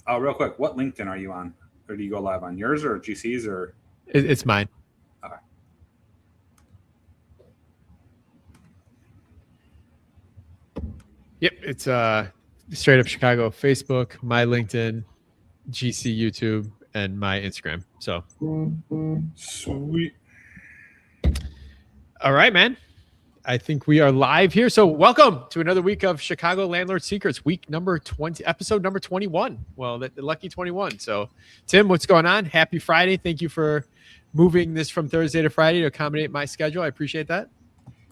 Oh, real quick, what LinkedIn are you on? Or do you go live on yours or GC's or? It's mine. Okay. Yep, it's straight up Chicago, Facebook, my LinkedIn, GC, YouTube, and my Instagram. So Sweet. all right, man. I think we are live here. So welcome to another week of Chicago Landlord Secrets, week number 20, episode number 21. Well, the lucky 21. So Tim, what's going on? Happy Friday. Thank you for moving this from Thursday to Friday to accommodate my schedule. I appreciate that.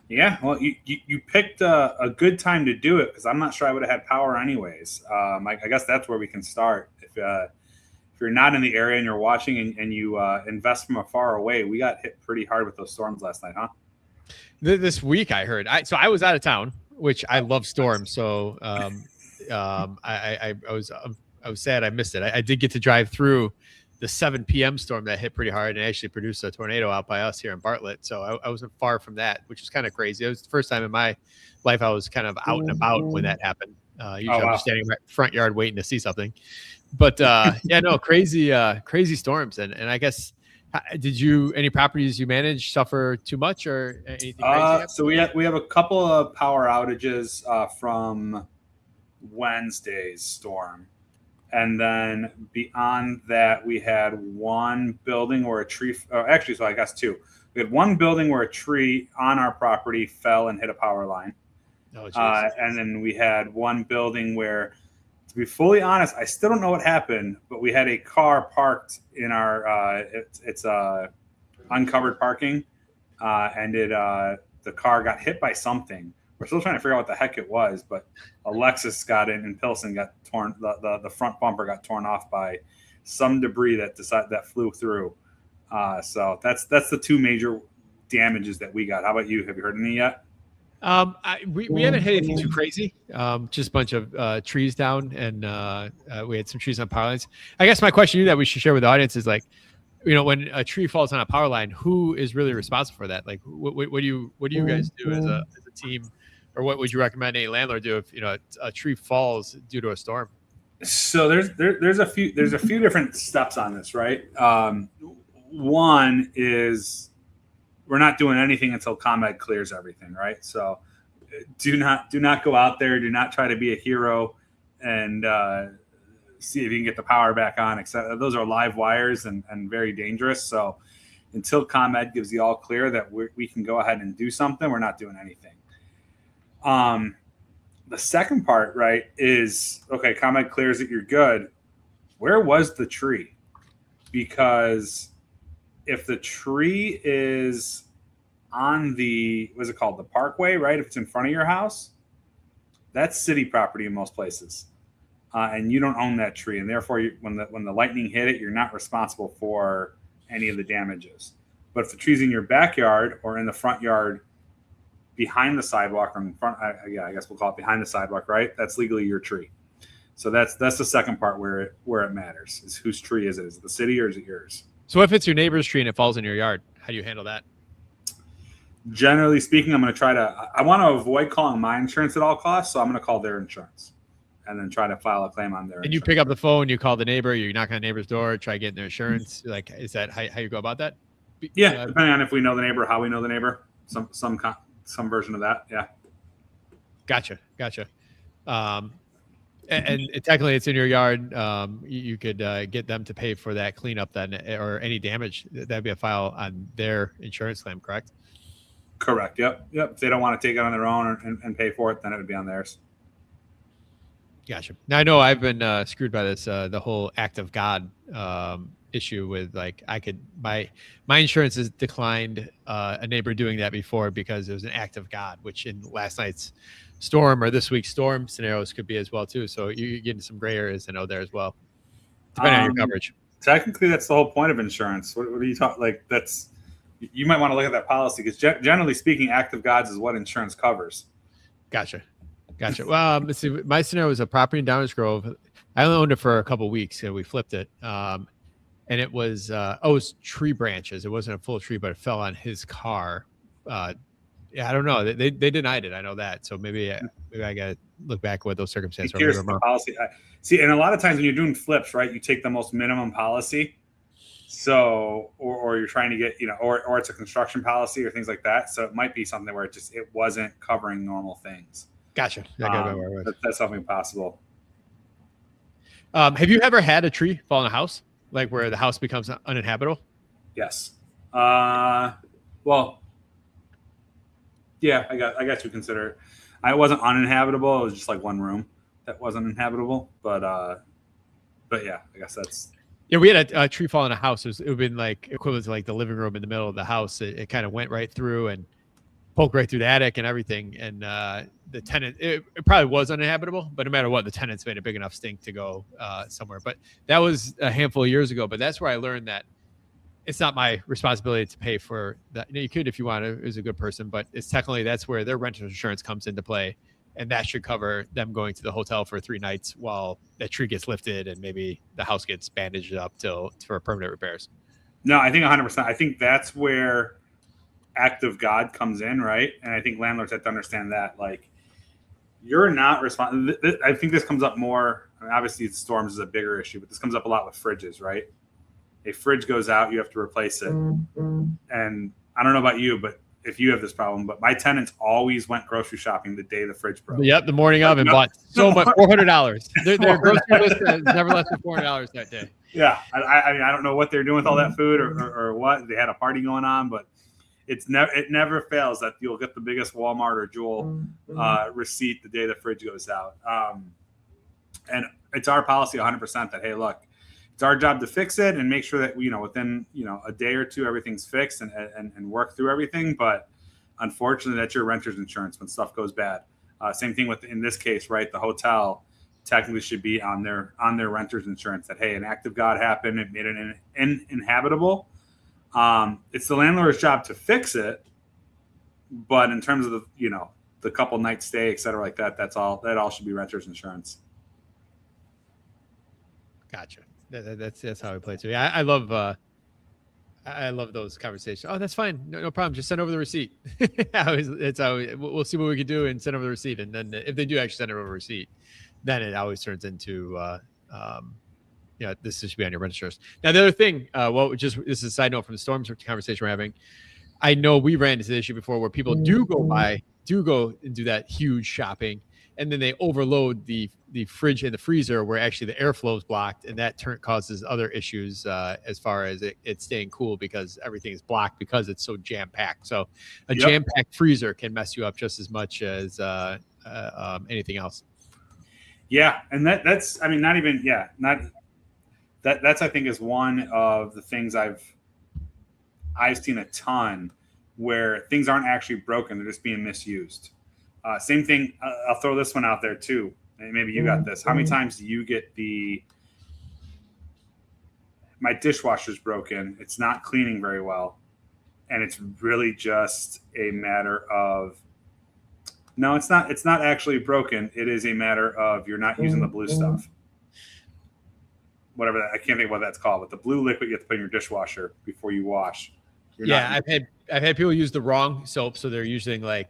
Yeah, well, you picked a good time to do it because I'm not sure I would have had power anyways. I guess that's where we can start. If you're not in the area and you're watching and you invest from afar away, we got hit pretty hard with those storms last night, huh? This week I heard. So I was out of town, which I love storms. So I was sad I missed it. I did get to drive through the 7 p.m. storm that hit pretty hard and actually produced a tornado out by us here in Bartlett. So I wasn't far from that, which was kind of crazy. It was the first time in my life I was kind of out and about when that happened. Usually I'm just standing in my front yard waiting to see something. But yeah, no, crazy storms. And I guess, did any properties you manage suffer too much or anything crazy? So we have a couple of power outages from Wednesday's storm. And then beyond that, we had one building where a tree, actually, so I guess two. We had one building where a tree on our property fell and hit a power line. Oh, and then we had one building where, to be fully honest, I still don't know what happened, but we had a car parked in our, it's uncovered parking, and the car got hit by something. We're still trying to figure out what the heck it was, but a Lexus got in and Pilsen got torn. The front bumper got torn off by some debris that flew through. So that's the two major damages that we got. How about you? Have you heard any yet? We haven't hit anything too crazy. Just a bunch of trees down, and we had some trees on power lines. I guess my question that we should share with the audience is like, when a tree falls on a power line, who is really responsible for that? Like, what do you guys do as a team, or what would you recommend a landlord do if a tree falls due to a storm? So there's a few different steps on this, right? One is we're not doing anything until ComEd clears everything, right? So do not go out there. Do not try to be a hero and see if you can get the power back on. Except those are live wires and very dangerous. So until ComEd gives the all clear that we can go ahead and do something, we're not doing anything. The second part, right, is okay. ComEd clears it. You're good. Where was the tree? Because if the tree is on the, what's it called? The parkway, right? If it's in front of your house, that's city property in most places. And you don't own that tree. And therefore, when the lightning hit it, you're not responsible for any of the damages. But if the tree's in your backyard or in the front yard behind the sidewalk or in front, I guess we'll call it behind the sidewalk, right? That's legally your tree. So that's the second part where it matters is whose tree is it? Is it the city or is it yours? So if it's your neighbor's tree and it falls in your yard, how do you handle that? Generally speaking, I want to avoid calling my insurance at all costs. So I'm going to call their insurance and then try to file a claim on their insurance. And you pick up the phone, you call the neighbor, you knock on the neighbor's door, try getting their insurance. Like, is that how you go about that? Yeah. Depending on if we know the neighbor, how we know the neighbor, some version of that. Yeah. Gotcha. And technically it's in your yard. You could get them to pay for that cleanup then, or any damage. That'd be a file on their insurance claim, correct? Correct. Yep. If they don't want to take it on their own and pay for it, then it would be on theirs. Gotcha. Now I know I've been screwed by this, the whole act of God issue with like my insurance has declined a neighbor doing that before because it was an act of God, which in last night's storm or this week's storm scenarios could be as well too. So you get into some gray areas I know there as well, depending on your coverage. Technically, that's the whole point of insurance. What are you talking? Like you might want to look at that policy because generally speaking, act of God's is what insurance covers. Gotcha. Well, let's see. My scenario was a property in Downers Grove. I only owned it for a couple of weeks, so we flipped it. And it was it was tree branches. It wasn't a full tree, but it fell on his car Yeah, I don't know. They denied it. I know that. So maybe I got to look back at what those circumstances. Here's the policy. See, and a lot of times when you're doing flips, right, you take the most minimum policy. So, or you're trying to get, or it's a construction policy or things like that. So it might be something where it wasn't covering normal things. Gotcha. That's something possible. Have you ever had a tree fall in a house, like where the house becomes uninhabitable? Yes. Well, yeah, I got to consider it. It wasn't uninhabitable. It was just like one room that wasn't inhabitable. But yeah, I guess that's. Yeah, we had a tree fall in a house. It would have been like equivalent to like the living room in the middle of the house. It kind of went right through and poked right through the attic and everything. And the tenant, it probably was uninhabitable, but no matter what, the tenants made a big enough stink to go somewhere. But that was a handful of years ago. But that's where I learned that it's not my responsibility to pay for that. You could if you want to, as a good person, but it's technically that's where their renter's insurance comes into play. And that should cover them going to the hotel for 3 nights while that tree gets lifted and maybe the house gets bandaged up for permanent repairs. No, I think 100%. I think that's where act of God comes in, right? And I think landlords have to understand that. Like, you're not responsible. I think this comes up more. I mean, obviously, storms is a bigger issue, but this comes up a lot with fridges, right? A fridge goes out, you have to replace it. And I don't know about you, but if you have this problem, but my tenants always went grocery shopping the day the fridge broke. Yep, the morning of, and bought so much, $400. Their grocery list is never less than $400 that day. Yeah, I mean, I don't know what they're doing with all that food or what. They had a party going on, but it never fails that you'll get the biggest Walmart or Jewel receipt the day the fridge goes out. And it's our policy 100% that, hey, look, it's our job to fix it and make sure that, within, a day or two, everything's fixed and work through everything. But unfortunately, that's your renter's insurance when stuff goes bad. Same thing in this case, right? The hotel technically should be on their renter's insurance that, hey, an act of God happened. It made it uninhabitable. It's the landlord's job to fix it. But in terms of the couple night stay, et cetera, like that, that all should be renter's insurance. Gotcha. That's how I play it too. Yeah, I love those conversations. Oh, that's fine. No problem. Just send over the receipt. We'll see what we can do and send over the receipt. And then if they do actually send over a receipt, then it always turns into, this should be on your rent insurance. Now, the other thing, this is a side note from the storms conversation we're having. I know we ran into the issue before where people do go and do that huge shopping, and then they overload the fridge and the freezer where actually the airflow is blocked, and that causes other issues as far as it staying cool because everything is blocked because it's so jam-packed. So a jam-packed freezer can mess you up just as much as anything else. Yeah, and that's I think is one of the things I've seen a ton where things aren't actually broken, they're just being misused. Same thing. I'll throw this one out there too. Maybe you got this. How many times do you get my dishwasher's broken, it's not cleaning very well, and it's really just a matter of, no, it's not actually broken. It is a matter of you're not using the blue stuff. Whatever I can't think of what that's called, but the blue liquid you have to put in your dishwasher before you wash. I've had people use the wrong soap, so they're using I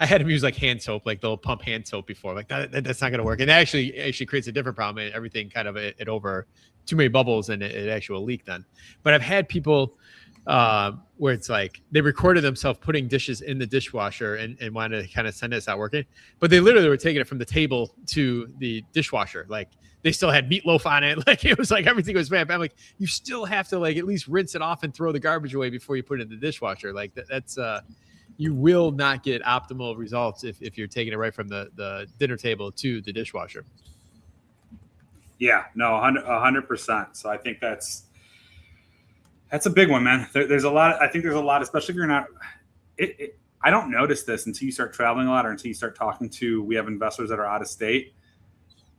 had them use like hand soap, like they'll pump hand soap before. Like that's not going to work. And it actually creates a different problem. Everything kind of it over too many bubbles and it actually will leak then. But I've had people where it's like they recorded themselves putting dishes in the dishwasher and wanted to kind of send it, it's not working. But they literally were taking it from the table to the dishwasher. Like they still had meatloaf on it. Like it was like everything was bad. I'm like, you still have to like at least rinse it off and throw the garbage away before you put it in the dishwasher. Like that's you will not get optimal results if you're taking it right from the dinner table to the dishwasher. Yeah, no, 100%. So I think that's a big one, man. There's a lot. I think there's a lot, especially if you're not. I don't notice this until you start traveling a lot or until you start talking to. We have investors that are out of state,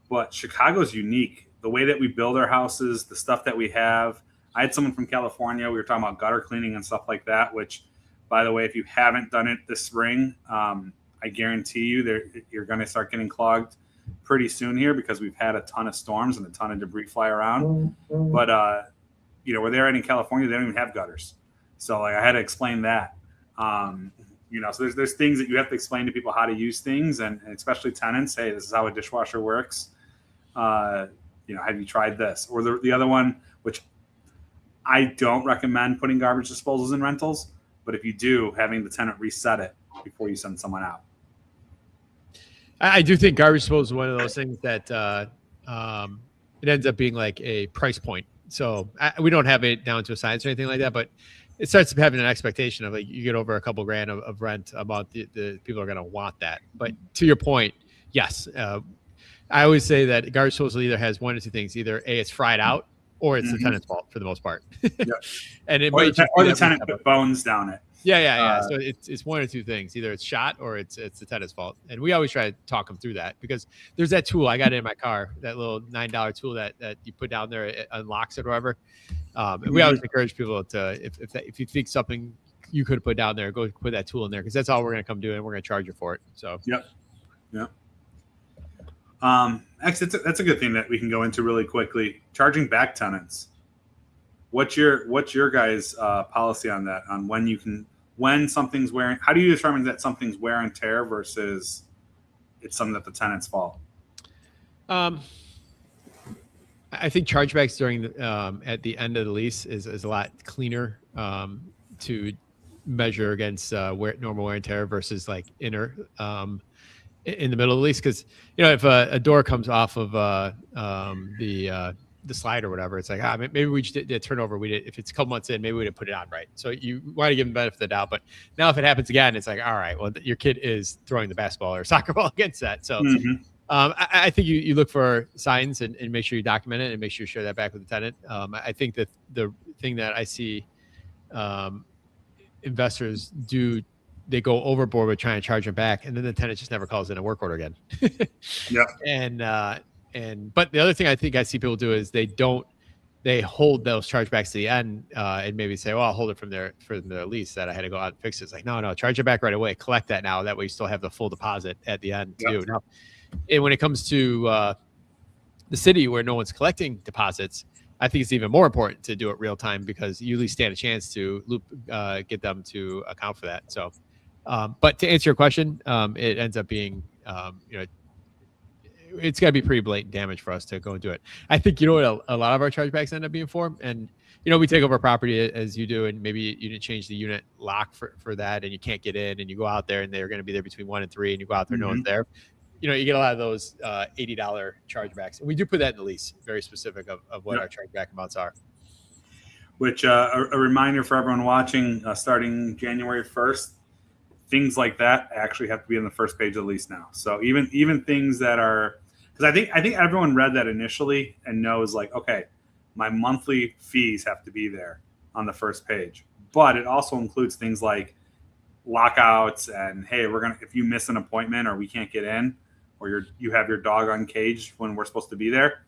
but Chicago's unique. The way that we build our houses, the stuff that we have. I had someone from California. We were talking about gutter cleaning and stuff like that, which, by the way, if you haven't done it this spring, I guarantee you you're going to start getting clogged pretty soon here because we've had a ton of storms and a ton of debris fly around. But, where they're in California, they don't even have gutters. So like I had to explain that. So there's things that you have to explain to people how to use things, and especially tenants. Hey, this is how a dishwasher works. Have you tried this? Or the other one, which I don't recommend putting garbage disposals in rentals, but if you do, having the tenant reset it before you send someone out. I do think garbage disposal is one of those things that it ends up being like a price point. So we don't have it down to a science or anything like that, but it starts having an expectation of like you get over a couple grand of rent a month, the people are going to want that. But to your point, yes, I always say that garbage disposal either has one or two things: either A, it's fried out, or it's the tenant's fault for the most part. And it might or the tenant put bones down it. Yeah. So it's one or two things: either it's shot or it's the tenant's fault. And we always try to talk them through that, because there's that tool I got in my car, that little $9 tool that you put down there, it unlocks it or whatever. And we always encourage people to, if you think something you could put down there, go put that tool in there, because that's all we're going to come do, and we're going to charge you for it. So yep. Actually, that's a good thing that we can go into really quickly. Charging back tenants. What's your guys' policy on that? On when something's wearing? How do you determine that something's wear and tear versus it's something that the tenant's fault? I think chargebacks during at the end of the lease is a lot cleaner to measure against normal wear and tear versus like inner in the middle of the lease. Because if a door comes off of the slide or whatever, it's like maybe we just did turnover. If it's a couple months in, maybe we didn't put it on right. So you want to give them the benefit of the doubt. But now if it happens again, it's like, all right, well, your kid is throwing the basketball or soccer ball against that. So I think you look for signs and make sure you document it and make sure you share that back with the tenant. I think that the thing that I see investors do, they go overboard with trying to charge them back, and then the tenant just never calls in a work order again. Yeah. But the other thing I think I see people do is they hold those chargebacks to the end and maybe say, well, I'll hold it from their lease that I had to go out and fix it. It's like, no, charge it back right away. Collect that now. That way you still have the full deposit at the end too. Now, and when it comes to the city where no one's collecting deposits, I think it's even more important to do it real time, because you at least stand a chance to get them to account for that. So, but to answer your question, it ends up being, it's got to be pretty blatant damage for us to go and do it. I think, what a lot of our chargebacks end up being for, and, we take over a property as you do, and maybe you didn't change the unit lock for that, and you can't get in, and you go out there and they're going to be there between 1 and 3, and you go out there, no one's there. You get a lot of those $80 chargebacks. And we do put that in the lease, very specific of what our chargeback amounts are. Which a reminder for everyone watching, starting January 1st, things like that actually have to be on the first page of the lease now. So even things that are, because I think everyone read that initially and knows like, okay, my monthly fees have to be there on the first page. But it also includes things like lockouts and, hey, if you miss an appointment or we can't get in, or you have your dog uncaged when we're supposed to be there,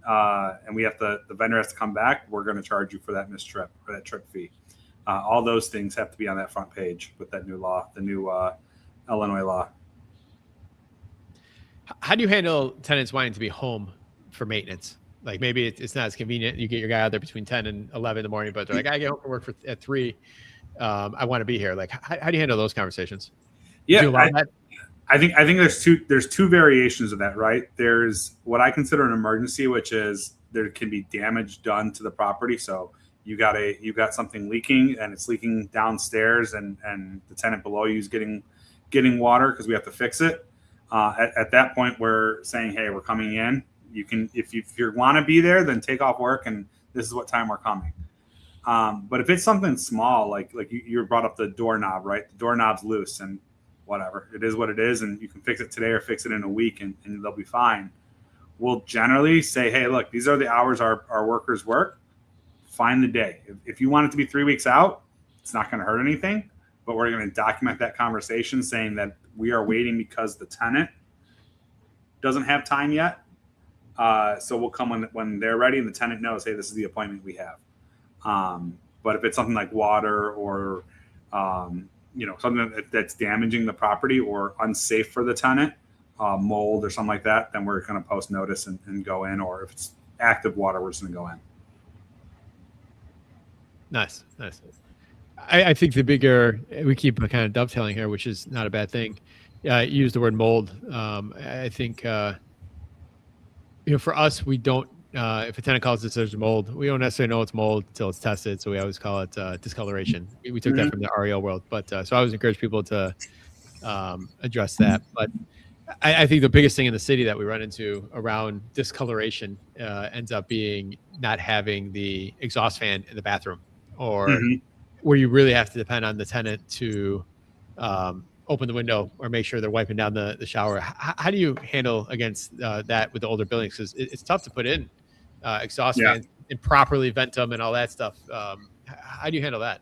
and the vendor has to come back, we're going to charge you for that missed trip or that trip fee. All those things have to be on that front page with that new law, the new Illinois law. How do you handle tenants wanting to be home for maintenance? Like maybe it's not as convenient. You get your guy out there between 10 and 11 in the morning, but they're like, I get home from work at 3. I want to be here. Like, how do you handle those conversations? Yeah, I think there's two variations of that, right? There's what I consider an emergency, which is there can be damage done to the property. So you got something leaking and it's leaking downstairs, and the tenant below you is getting water because we have to fix it. At that point, we're saying, hey, we're coming in. You can, if you want to be there, then take off work, and this is what time we're coming. But if it's something small, like you brought up the doorknob, right? The doorknob's loose and whatever, it is what it is, and you can fix it today or fix it in a week, and they'll be fine. We'll generally say, hey, look, these are the hours our workers work. Find the day. If you want it to be 3 weeks out, it's not going to hurt anything, but we're going to document that conversation saying that we are waiting because the tenant doesn't have time yet. So we'll come when they're ready and the tenant knows, hey, this is the appointment we have. But if it's something like water or, something that's damaging the property or unsafe for the tenant, mold or something like that, then we're going to post notice and go in. Or if it's active water, we're just going to go in. Nice. I think the bigger we keep kind of dovetailing here, which is not a bad thing. You use the word mold. I think for us, we don't. If a tenant calls us there's mold, we don't necessarily know it's mold until it's tested. So we always call it discoloration. We took that Mhm. from the REO world, but so I always encourage people to address that. But I think the biggest thing in the city that we run into around discoloration ends up being not having the exhaust fan in the bathroom, or Mhm. where you really have to depend on the tenant to open the window or make sure they're wiping down the shower. How do you handle against that with the older buildings? Because it's tough to put in exhaust Yeah. fans and properly vent them and all that stuff. How do you handle that?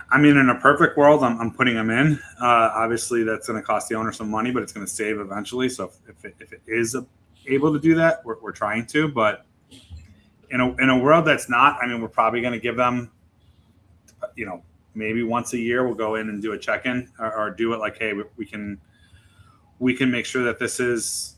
I mean, in a perfect world, I'm putting them in. Obviously, that's going to cost the owner some money, but it's going to save eventually. So if it is able to do that, we're trying to. But in a world that's not, I mean, we're probably going to give them, maybe once a year we'll go in and do a check-in, or do it like, hey, we can make sure that this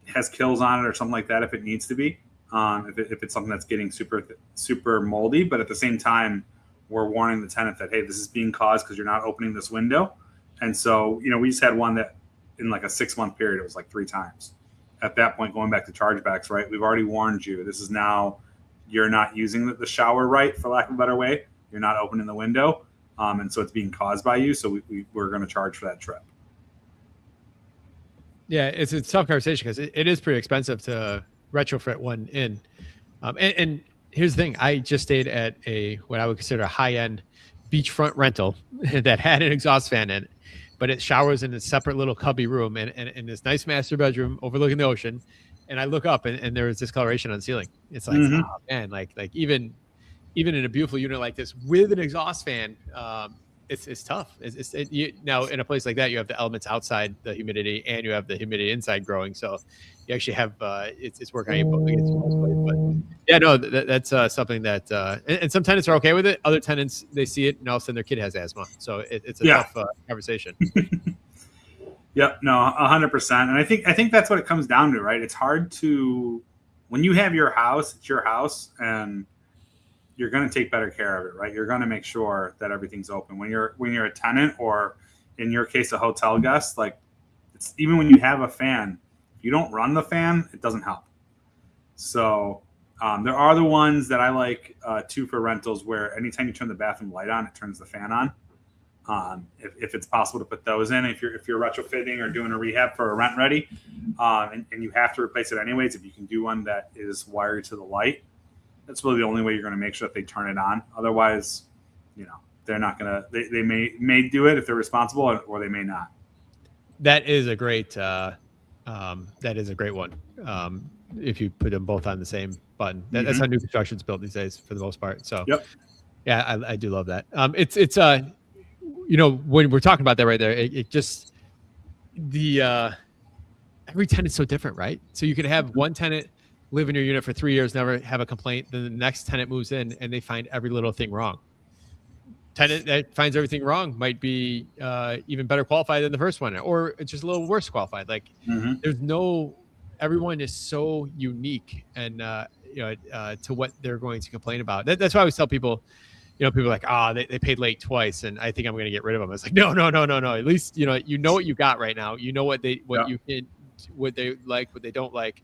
has kills on it or something like that if it needs to be. If it's something that's getting super moldy, but at the same time, we're warning the tenant that, hey, this is being caused because you're not opening this window. And so, we just had one that in like a 6-month period, it was like 3 times. At that point, going back to chargebacks, right? We've already warned you. This is now, you're not using the shower right, for lack of a better way. You're not opening the window. And so it's being caused by you. So we're going to charge for that trip. Yeah, it's a tough conversation because it is pretty expensive to retrofit one in. And here's the thing: I just stayed at what I would consider a high-end beachfront rental that had an exhaust fan in it, but it showers in a separate little cubby room and in this nice master bedroom overlooking the ocean. And I look up and there was discoloration on the ceiling. It's like, Mm-hmm. oh man, like even in a beautiful unit like this with an exhaust fan, it's tough. Now in a place like that, you have the elements outside the humidity and you have the humidity inside growing. So you actually have it's working against you both ways. But yeah, no, that's something that and some tenants are okay with it. Other tenants, they see it and all of a sudden their kid has asthma. So it's a tough conversation. Yep, no, 100%. And I think that's what it comes down to, right? It's hard to, when you have your house, it's your house, and you're going to take better care of it, right? You're going to make sure that everything's open. When you're a tenant, or in your case, a hotel guest, like, it's even when you have a fan, if you don't run the fan, it doesn't help. So there are the ones that I like too for rentals, where anytime you turn the bathroom light on, it turns the fan on. If it's possible to put those in, if you're retrofitting or doing a rehab for a rent ready, and you have to replace it anyways, if you can do one that is wired to the light, that's really the only way you're going to make sure that they turn it on. Otherwise, they're not going to. They may do it if they're responsible, or they may not. That is a great one. If you put them both on the same button, that's how new construction's built these days for the most part. So, yep. Yeah, I do love that. It's when we're talking about that right there, it just every tenant's so different, right? So you could have one tenant live in your unit for 3 years, never have a complaint. Then the next tenant moves in and they find every little thing wrong. Tenant that finds everything wrong might be even better qualified than the first one, or it's just a little worse qualified. Like everyone is so unique and to what they're going to complain about. That's why I always tell people, people are like, they paid late twice, and I think I'm going to get rid of them. It's like, no. At least you know what you got right now. You know what they like, what they don't like.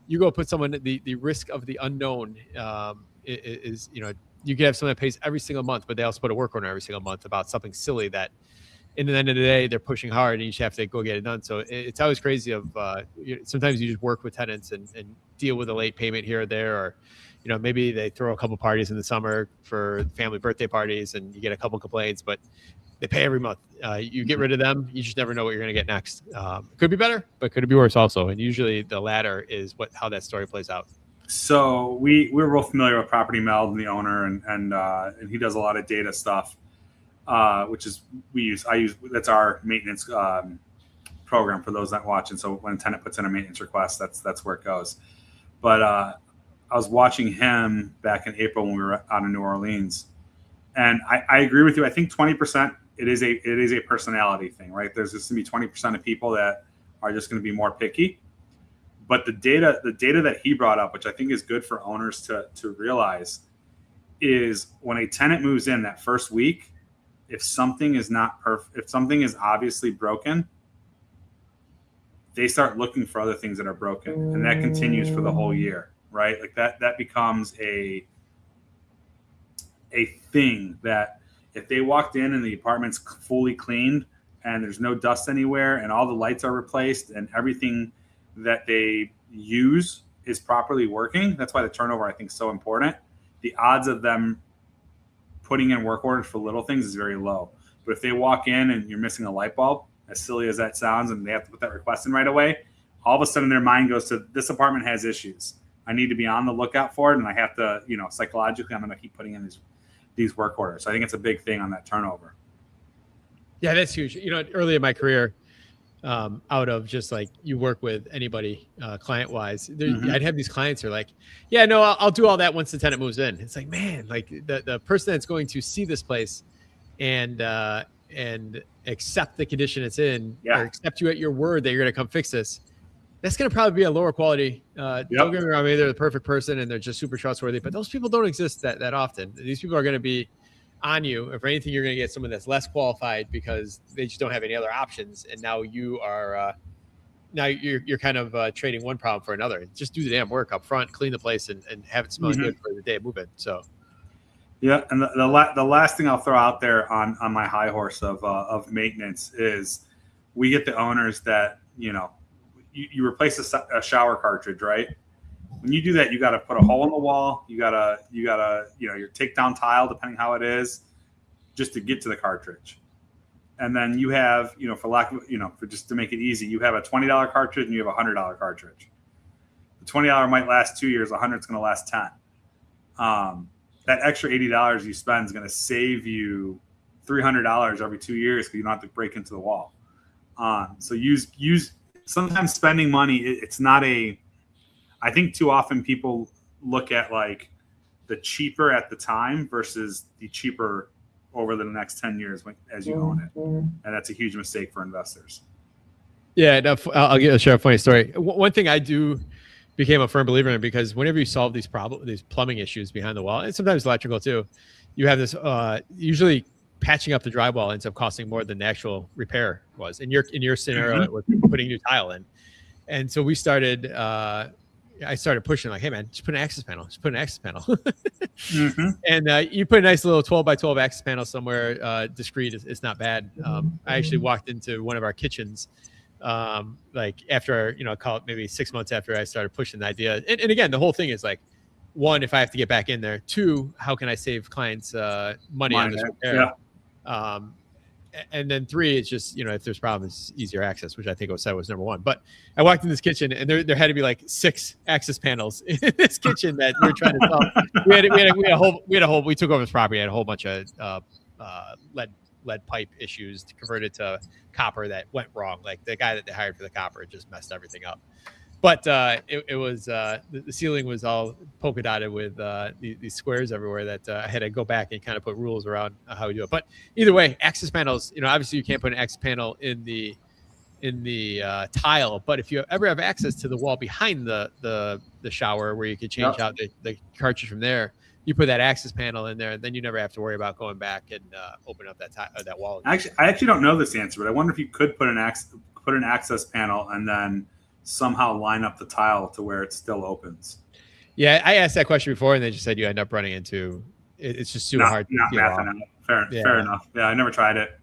You go put someone, the risk of the unknown is you can have someone that pays every single month, but they also put a work order every single month about something silly that in the end of the day, they're pushing hard and you just have to go get it done. So it's always crazy sometimes you just work with tenants and deal with a late payment here or there, or, maybe they throw a couple parties in the summer for family birthday parties and you get a couple complaints, but they pay every month. You get rid of them. You just never know what you're going to get next. Could be better, but could it be worse also? And usually the latter is how that story plays out. So we're real familiar with Property Meld and the owner, and he does a lot of data stuff, which is that's our maintenance program for those that watch. And so when a tenant puts in a maintenance request, that's where it goes. But I was watching him back in April when we were out in New Orleans, and I agree with you. I think 20% it is a personality thing, right? There's just going to be 20% of people that are just going to be more picky. But the data that he brought up, which I think is good for owners to realize, is when a tenant moves in that first week, if something is not perfect, if something is obviously broken, they start looking for other things that are broken, and that continues for the whole year, right? Like that becomes a thing that if they walked in and the apartment's fully cleaned and there's no dust anywhere and all the lights are replaced and everything that they use is properly working, that's why the turnover I think is so important. The odds of them putting in work orders for little things is very low. But if they walk in and you're missing a light bulb, as silly as that sounds, and they have to put that request in right away, all of a sudden their mind goes to, this apartment has issues. I need to be on the lookout for it, and I have to, psychologically, I'm going to keep putting in these work orders. So I think it's a big thing on that turnover. Yeah, that's huge. Early in my career, out of just like you work with anybody client wise, I'd have these clients who are like, yeah, no, I'll do all that once the tenant moves in. It's like, man, like the person that's going to see this place and accept the condition it's in, or accept you at your word that you're going to come fix this, that's going to probably be a lower quality. Don't get me wrong, maybe they're the perfect person and they're just super trustworthy, but those people don't exist that often. These people are going to be on you. If anything, you're going to get someone that's less qualified because they just don't have any other options. And now you are, you're kind of trading one problem for another. Just do the damn work up front, clean the place, and have it smelling good for the day of moving. So. Yeah, and the last thing I'll throw out there on my high horse of maintenance is we get the owners that you replace a shower cartridge, right? When you do that, you got to put a hole in the wall. You gotta your takedown tile, depending how it is, just to get to the cartridge. And then you have for just to make it easy, you have a $20 cartridge and you have a $100 cartridge. The $20 might last 2 years. The $100 is going to last 10. That extra $80 you spend is going to save you $300 every 2 years because you don't have to break into the wall. So use sometimes spending money. It's not I think too often people look at like the cheaper at the time versus the cheaper over the next 10 years as you own it. And that's a huge mistake for investors. Yeah, I'll share a funny story. One thing I do became a firm believer in, because whenever you solve these plumbing issues behind the wall, and sometimes electrical too, you have this usually patching up the drywall ends up costing more than the actual repair was. In your scenario, it was putting new tile in. And so we started I started pushing like, hey man, just put an access panel. And you put a nice little 12 by 12 access panel somewhere discreet. It's not bad. I actually walked into one of our kitchens like after, call it maybe 6 months after I started pushing the idea. And again, the whole thing is like, one, if I have to get back in there, two, how can I save clients money on this repair? Yeah. And then three, it's just, if there's problems, easier access, which I think was number one. But I walked in this kitchen and there had to be like 6 access panels in this kitchen that we were trying to solve. We took over this property, had a whole bunch of lead pipe issues to convert it to copper that went wrong. Like the guy that they hired for the copper just messed everything up. But it was the ceiling was all polka dotted with these squares everywhere that I had to go back and kind of put rules around how we do it. But either way, access panels, obviously you can't put an access panel in the tile, but if you ever have access to the wall behind the shower where you can change out the cartridge from there, you put that access panel in there, and then you never have to worry about going back and open up that wall. I actually don't know this answer, but I wonder if you could put an access panel and then somehow line up the tile to where it still opens. Yeah, I asked that question before, and they just said you end up running into it's just too hard. Not mathing out. Fair enough. Yeah, I never tried it.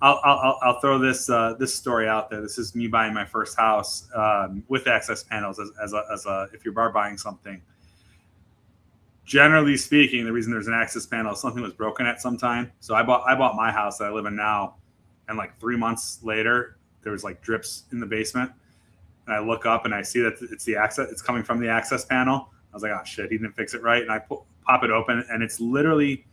I'll throw this story out there. This is me buying my first house with access panels as a if you're buying something. Generally speaking, the reason there's an access panel is something was broken at some time. So I bought my house that I live in now, and like 3 months later, there was like drips in the basement. And I look up and I see that it's coming from the access panel. I was like, oh shit, he didn't fix it right. And I pop it open, and it's literally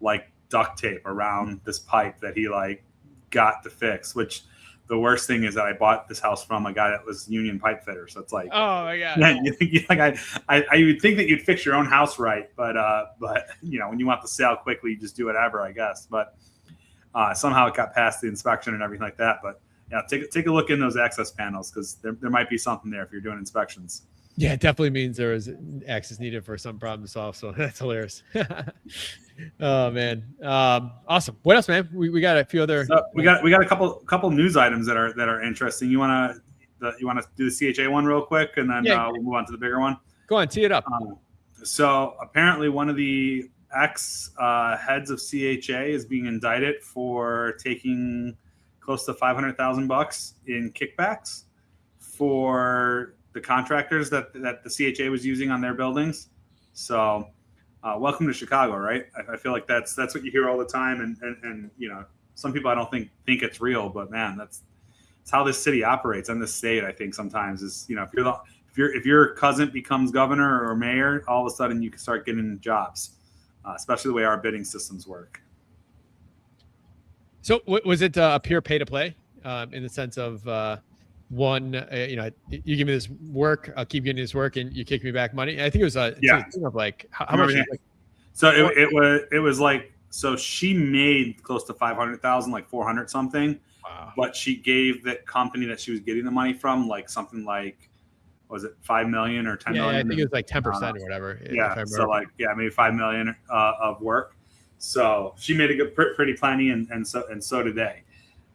like duct tape around this pipe that he like got to fix. Which the worst thing is that I bought this house from a guy that was union pipe fitter. So it's like, oh my god, yeah, I would think that you'd fix your own house right, but when you want the sale quickly, you just do whatever, I guess. But somehow it got past the inspection and everything like that. But yeah, take a look in those access panels, because there might be something there if you're doing inspections. Yeah, it definitely means there is access needed for some problem to solve. So that's hilarious. Oh man, awesome. What else, man? We got a few other. So we got a couple news items that are interesting. You want to do the CHA one real quick, and then we'll move on to the bigger one. Go on, tee it up. So apparently, one of the ex heads of CHA is being indicted for taking close to $500,000 in kickbacks for the contractors that the CHA was using on their buildings. So, welcome to Chicago, right? I feel like that's what you hear all the time, and you know, some people I don't think it's real, but man, that's how this city operates and this state. I think sometimes is, you know, if your cousin becomes governor or mayor, all of a sudden you can start getting jobs, especially the way our bidding systems work. So was it a pure pay to play in the sense of one, you know, you give me this work, I'll keep getting this work, and you kick me back money? I think it was a thing of like how much. Like, so it was like, so she made close to 500,000, like 400 something. Wow. But she gave the company that she was getting the money from like something like, was it 5 million or 10 million? I think it was like 10% or whatever. Yeah. So like, maybe 5 million of work. So she made a good, pretty plenty, and so did they.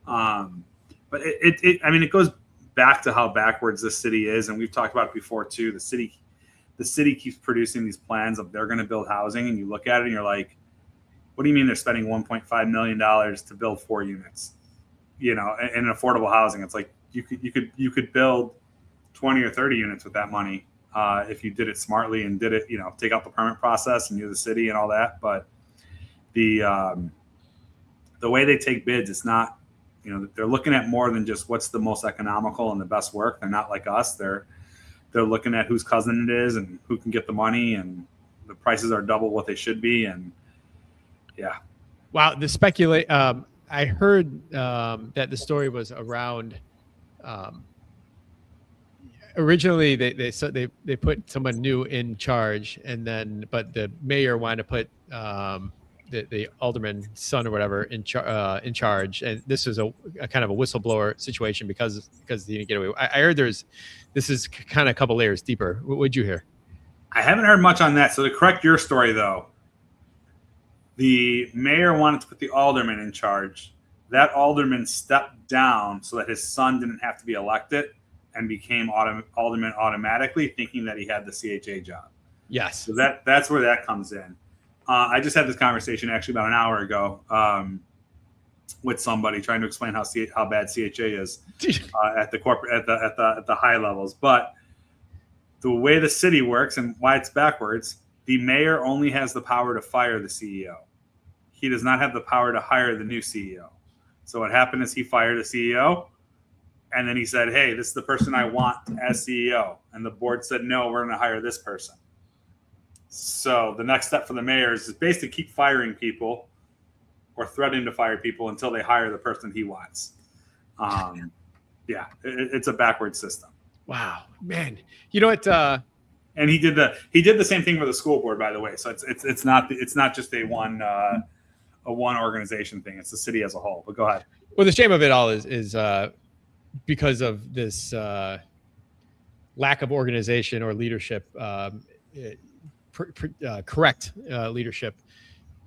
But it goes back to how backwards this city is, and we've talked about it before too. The city keeps producing these plans of they're going to build housing, and you look at it and you're like, what do you mean they're spending $1.5 million to build 4 units? You know, in affordable housing, it's like you could build 20 or 30 units with that money if you did it smartly and did it, you know, take out the permit process and you're the city and all that. But the way they take bids, it's not, you know, they're looking at more than just what's the most economical and the best work. They're not like us. They're looking at whose cousin it is and who can get the money, and the prices are double what they should be. And yeah. Wow. I heard that the story was around. Originally, they put someone new in charge, and then but the mayor wanted to put the alderman's son or whatever in charge, and this is a kind of a whistleblower situation because he didn't get away. I heard this is kind of a couple layers deeper. What would you hear? I haven't heard much on that. So to correct your story, though, the mayor wanted to put the alderman in charge. That alderman stepped down so that his son didn't have to be elected and became alderman automatically, thinking that he had the CHA job. Yes. So that's where that comes in. I just had this conversation actually about an hour ago with somebody trying to explain how bad CHA is at the corporate at the high levels. But the way the city works and why it's backwards, the mayor only has the power to fire the CEO. He does not have the power to hire the new CEO. So what happened is he fired the CEO, and then he said, hey, this is the person I want as CEO. And the board said, no, we're going to hire this person. So the next step for the mayor is basically keep firing people or threatening to fire people until they hire the person he wants. It's a backward system. Wow, man. You know what? And he did the same thing for the school board, by the way. So it's not just a one organization thing. It's the city as a whole. But go ahead. Well, the shame of it all is because of this lack of organization or leadership, correct leadership.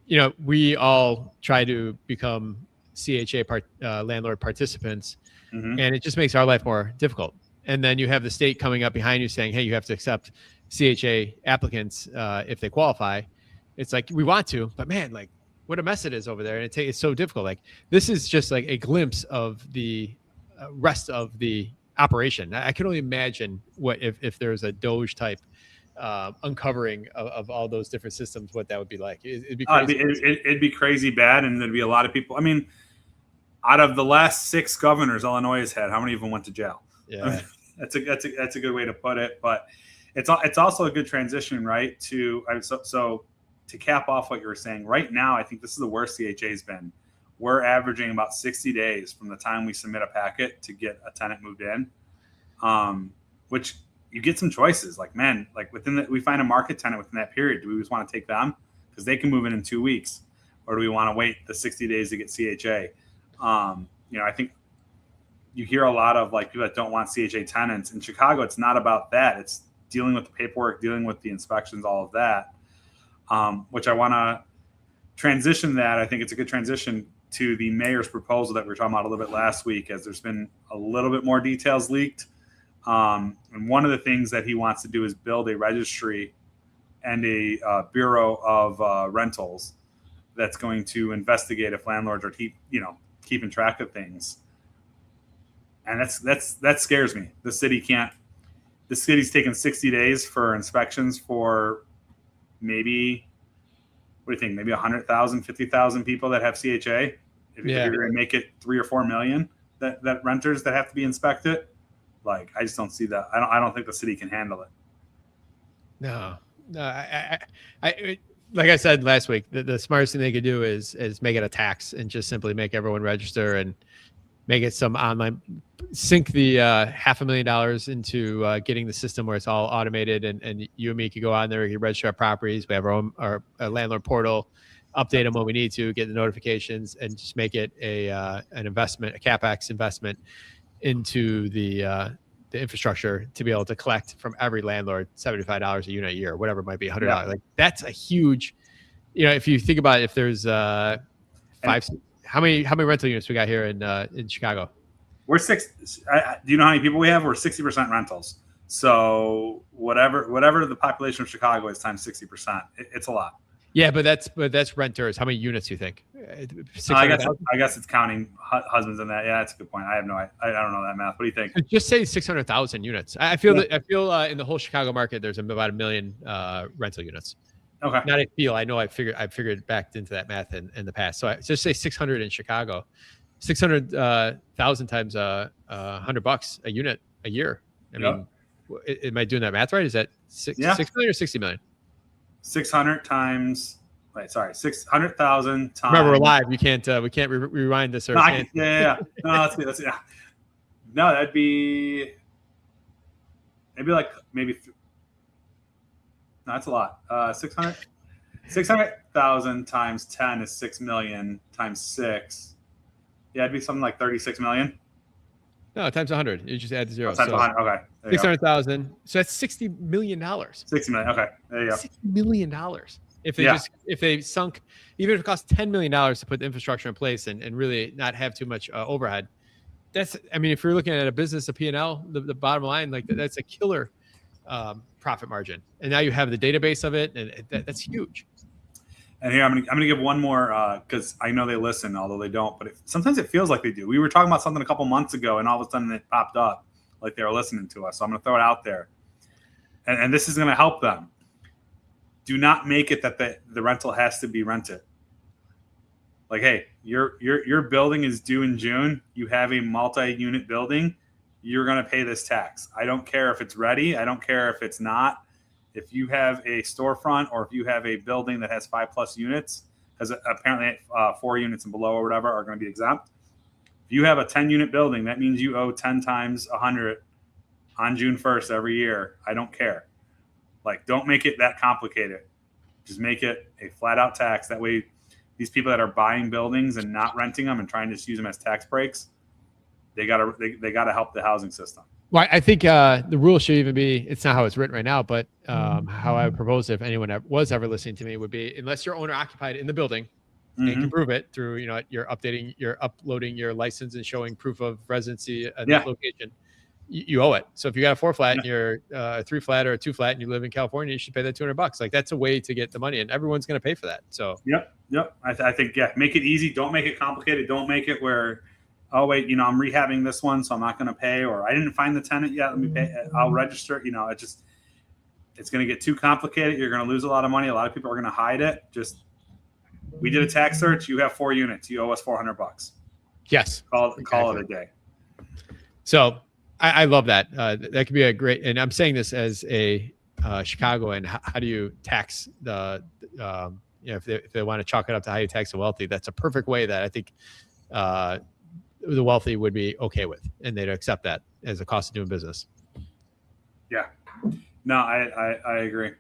You know, we all try to become CHA landlord participants, and it just makes our life more difficult. And then you have the state coming up behind you saying, hey, you have to accept CHA applicants if they qualify. It's like, we want to, but man, like what a mess it is over there. And it's so difficult. Like this is just like a glimpse of the rest of the operation. I can only imagine what if there's a Doge type uncovering of all those different systems, what that would be like. It'd be crazy. It'd be crazy bad. And there'd be a lot of people. I mean, out of the last 6 governors Illinois has had, how many of them went to jail? Yeah. I mean, that's a good way to put it, but it's also a good transition, right? So to cap off what you were saying, right now, I think this is the worst CHA's been. We're averaging about 60 days from the time we submit a packet to get a tenant moved in, which you get some choices. Like, man, like we find a market tenant within that period. Do we just want to take them because they can move in 2 weeks, or do we want to wait the 60 days to get CHA? I think you hear a lot of like people that don't want CHA tenants in Chicago. It's not about that. It's dealing with the paperwork, dealing with the inspections, all of that, which I want to transition that. I think it's a good transition to the mayor's proposal that we were talking about a little bit last week, as there's been a little bit more details leaked. And one of the things that he wants to do is build a registry and a bureau of rentals that's going to investigate if landlords are keeping track of things. And that scares me. The city's taken 60 days for inspections for maybe, what do you think? Maybe 100,000, 50,000 people that have CHA. If you're going to make it 3 or 4 million that renters that have to be inspected, like, I just don't see that. I don't think the city can handle it. No. I like I said last week, the smartest thing they could do is make it a tax and just simply make everyone register and make it some online, sink the $500,000 into getting the system where it's all automated, and you and me could go on there, you register our properties, we have our landlord portal, update them when we need to, get the notifications, and just make it an investment, a CapEx investment into the infrastructure to be able to collect from every landlord $75 a unit a year, whatever it might be, $100. Yeah. Like, that's a huge, if you think about it, if there's how many rental units we got here in Chicago? We're do you know how many people we have? We're 60% rentals. So whatever the population of Chicago is times 60%, it's a lot. Yeah, but that's renters. How many units do you think? I guess it's counting husbands in that. Yeah, that's a good point. I don't know that math. What do you think? Just say 600,000 units. I feel in the whole Chicago market, there's about 1 million rental units. Okay. Not I feel. I know I figured back into that math in the past. So I just say 600 in Chicago, 600,000 times $100 a unit a year. I mean, am I doing that math right? Is that 6 million or 60 million? 600 times. Wait, sorry, 600,000 times. Remember, we're live. We can't rewind this. Or No, yeah. No, let's see. Yeah. No, that'd be. Maybe no, that's a lot. 600,000 times 10 is 6 million times 6. Yeah, it'd be something like 36 million. No, times 100. You just add the zero. Times 100. Okay. 600,000. So that's $60 million. 60 million. Okay. There you go. $60 million. If they sunk, even if it costs $10 million to put the infrastructure in place and really not have too much overhead, if you're looking at a business, a P&L, the bottom line, like that's a killer profit margin. And now you have the database of it, and that's huge. And here I'm gonna give one more because I know they listen, although they don't. But sometimes it feels like they do. We were talking about something a couple months ago, and all of a sudden it popped up like they were listening to us. So I'm gonna throw it out there, and this is gonna help them. Do not make it that the rental has to be rented. Like, hey, your building is due in June. You have a multi-unit building. You're gonna pay this tax. I don't care if it's ready. I don't care if it's not. If you have a storefront or if you have a building that has 5+ units, because apparently 4 units and below or whatever are going to be exempt. If you have a 10-unit building, that means you owe 10 times 100 on June 1st every year. I don't care. Like, don't make it that complicated. Just make it a flat-out tax. That way, these people that are buying buildings and not renting them and trying to just use them as tax breaks, they gotta help the housing system. Well, I think the rule should even be, it's not how it's written right now, but how I would propose it, if anyone was ever listening to me, would be, unless you're owner occupied in the building and can prove it through, you're uploading your license and showing proof of residency at that location, you owe it. So if you got a 4 flat and you're a 3 flat or a 2 flat and you live in California, you should pay that $200. Like, that's a way to get the money, and everyone's going to pay for that. So Yep. I think make it easy. Don't make it complicated. Don't make it where, oh wait, I'm rehabbing this one, so I'm not going to pay, or I didn't find the tenant yet. Let me pay. I'll register. It's going to get too complicated. You're going to lose a lot of money. A lot of people are going to hide it. We did a tax search. You have 4 units. You owe us $400. Yes. Call it a day. So I love that. That could be a great, and I'm saying this as a Chicagoan. How do you tax the, if they want to chalk it up to how you tax the wealthy, that's a perfect way that I think the wealthy would be okay with, and they'd accept that as a cost of doing business. Yeah. No, I agree.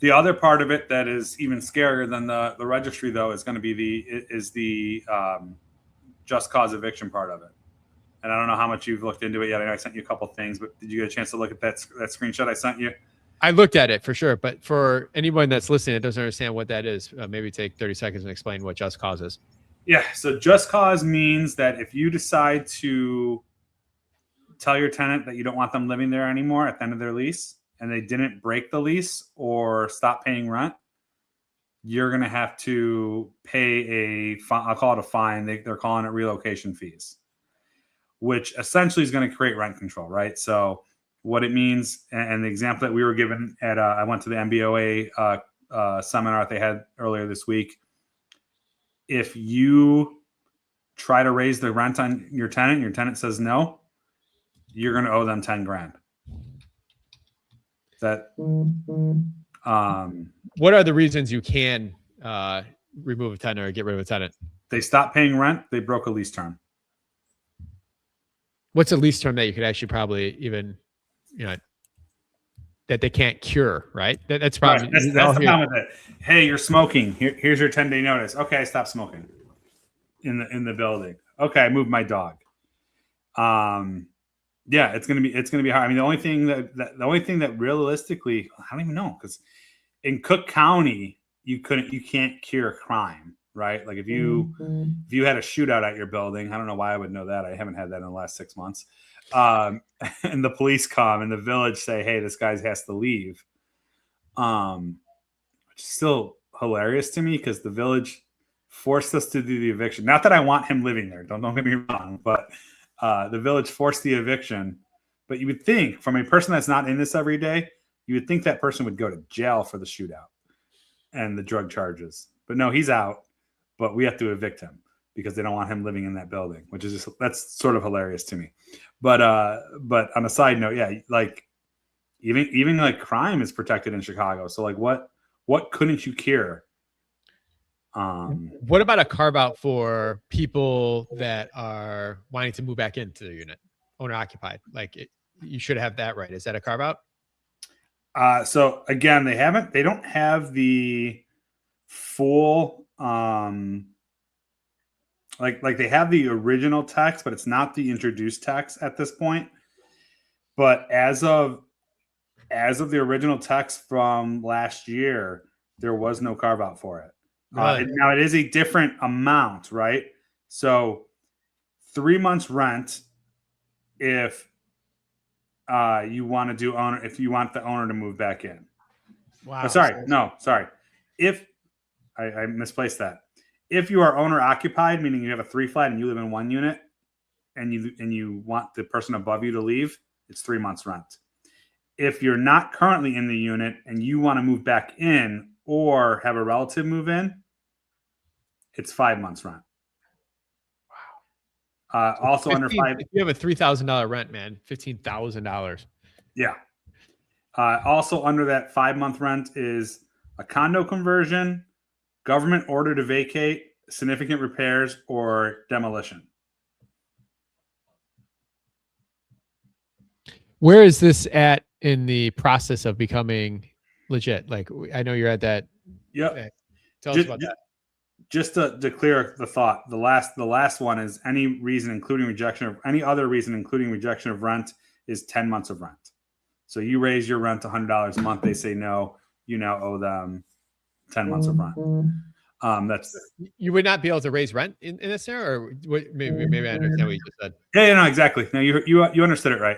The other part of it that is even scarier than the registry, though, is going to be the just cause eviction part of it. And I don't know how much you've looked into it yet. I know I sent you a couple things, but did you get a chance to look at that screenshot I sent you? I looked at it for sure, but for anyone that's listening that doesn't understand what that is, maybe take 30 seconds and explain what just cause is. Yeah. So just cause means that if you decide to tell your tenant that you don't want them living there anymore at the end of their lease, and they didn't break the lease or stop paying rent, you're going to have to pay I'll call it a fine. They're calling it relocation fees, which essentially is going to create rent control, right? So what it means, and the example that we were given at, I went to the MBOA seminar that they had earlier this week. If you try to raise the rent on your tenant says no, you're going to owe them 10 grand. That, what are the reasons you can remove a tenant or get rid of a tenant? They stopped paying rent. They broke a lease term. What's a lease term that you could actually probably even, that they can't cure, right? That's probably right. That's the problem with it. Hey, you're smoking. Here's your 10-day notice. Okay, I stopped smoking in the building. Okay, I moved my dog. Yeah, it's gonna be hard. I mean, the only thing that realistically, I don't even know, because in Cook County you can't cure crime, right? Like if you had a shootout at your building, I don't know why I would know that. I haven't had that in the last 6 months. And the police come and the village say, hey, this guy has to leave. Which is still hilarious to me because the village forced us to do the eviction. Not that I want him living there. Don't get me wrong, but the village forced the eviction. But you would think, from a person that's not in this every day, you would think that person would go to jail for the shootout and the drug charges. But no, he's out. But we have to evict him because they don't want him living in that building, which is that's sort of hilarious to me. But on a side note, yeah, like even like crime is protected in Chicago. So like what couldn't you cure? What about a carve out for people that are wanting to move back into the unit, owner occupied? Like you should have that right. Is that a carve out? So again, they don't have the full like they have the original text, but it's not the introduced text at this point. But as of the original text from last year, there was no carve out for it. Really? Now it is a different amount, right? So 3 months rent if you want the owner to move back in. Wow. Oh, sorry. If I misplaced that. If you are owner occupied, meaning you have a 3 flat and you live in one unit and you want the person above you to leave, it's 3 months rent. If you're not currently in the unit and you want to move back in or have a relative move in, it's 5 months rent. Wow. So also under five. If you have a $3,000 rent, man, $15,000. Yeah. Also under that 5 month rent is a condo conversion, government order to vacate, significant repairs, or demolition. Where is this at in the process of becoming legit? Like, I know you're at that. Yep. Tell us about that. Just to clear the thought, the last one is any other reason, including rejection of rent, is 10 months of rent. So you raise your rent $100 a month, they say no, you now owe them 10 months of rent. That's you would not be able to raise rent in this scenario, or maybe I understand what you just said. Yeah, no, exactly. No, you understood it right.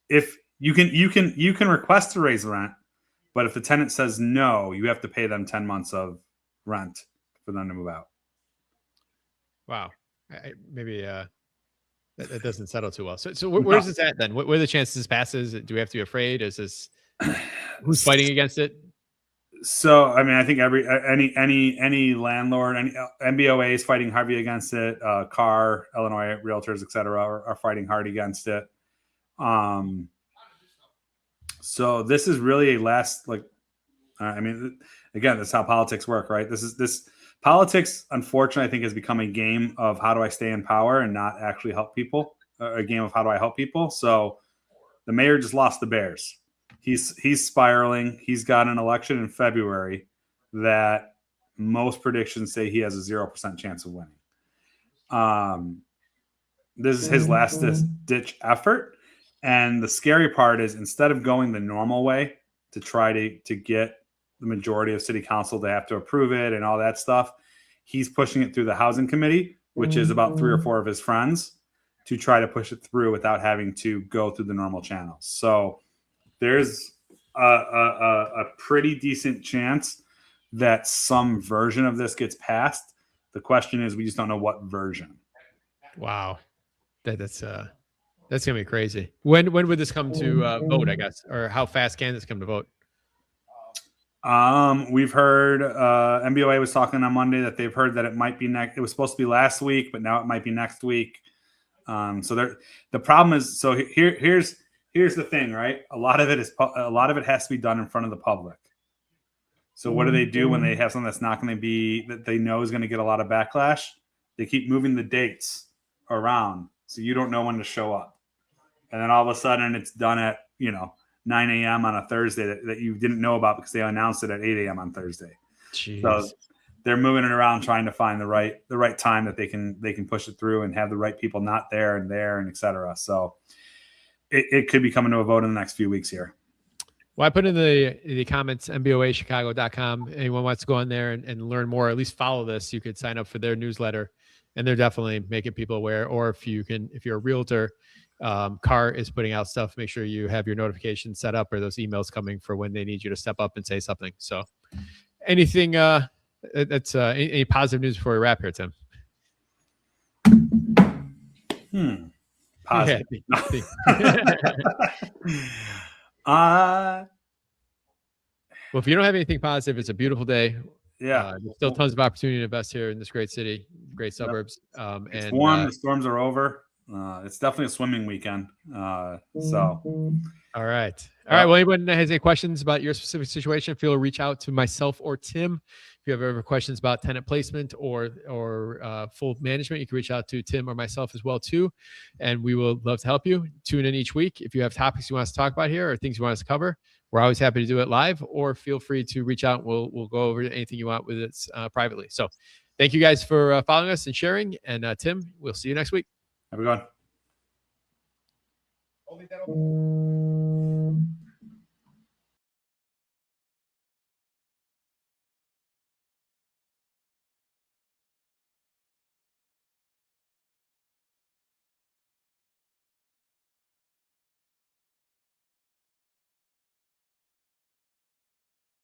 If you can request to raise rent, but if the tenant says no, you have to pay them 10 months of rent for them to move out. Wow. Maybe that doesn't settle too well. So where's this at then? What are the chances this passes? Do we have to be afraid? Is this who's fighting against it? So I mean, I think any landlord, any MBOA is fighting heavy against it. CAR, Illinois Realtors, etc., are fighting hard against it. So this is really a last, like, I mean, again, that's how politics work, right? This politics, unfortunately, I think has become a game of how do I stay in power and not actually help people, a game of how do I help people. So the mayor just lost the Bears. He's spiraling. He's got an election in February that most predictions say he has a 0% chance of winning. This is his last ditch effort. And the scary part is, instead of going the normal way to try to get the majority of city council to have to approve it and all that stuff, he's pushing it through the housing committee, which is about 3 or 4 of his friends, to try to push it through without having to go through the normal channels. So there's a pretty decent chance that some version of this gets passed. The question is, we just don't know what version. Wow. That's gonna be crazy. When would this come to vote, I guess, or how fast can this come to vote? We've heard MBOA was talking on Monday that they've heard that it might be next. It was supposed to be last week, but now it might be next week. So the problem is, so here's the thing, right? A lot of it has to be done in front of the public. So what do they do when they have something that's not going to be, that they know is going to get a lot of backlash? They keep moving the dates around, so you don't know when to show up. And then all of a sudden it's done at, 9 a.m. on a Thursday that you didn't know about because they announced it at 8 a.m. on Thursday. Jeez. So they're moving it around, trying to find the right time that they can push it through and have the right people not there and et cetera. So it could be coming to a vote in the next few weeks here. Well, I put in the comments, mboachicago.com. Anyone wants to go on there and learn more, at least follow this, you could sign up for their newsletter, and they're definitely making people aware. Or if you're a realtor, CAR is putting out stuff. Make sure you have your notifications set up, or those emails coming for when they need you to step up and say something. So anything that's any positive news before we wrap here, Tim? Positive. Well, if you don't have anything positive, it's a beautiful day. Yeah. There's still tons of opportunity to invest here in this great city, great suburbs. It's warm. The storms are over. It's definitely a swimming weekend. So. All right. Well, anyone that has any questions about your specific situation, feel free to reach out to myself or Tim. If you have ever questions about tenant placement or full management, you can reach out to Tim or myself as well too, and we will love to help you. Tune in each week. If you have topics you want us to talk about here or things you want us to cover, we're always happy to do it live, or feel free to reach out. We'll go over anything you want with it privately. So thank you guys for following us and sharing. And Tim, we'll see you next week. Have a good one.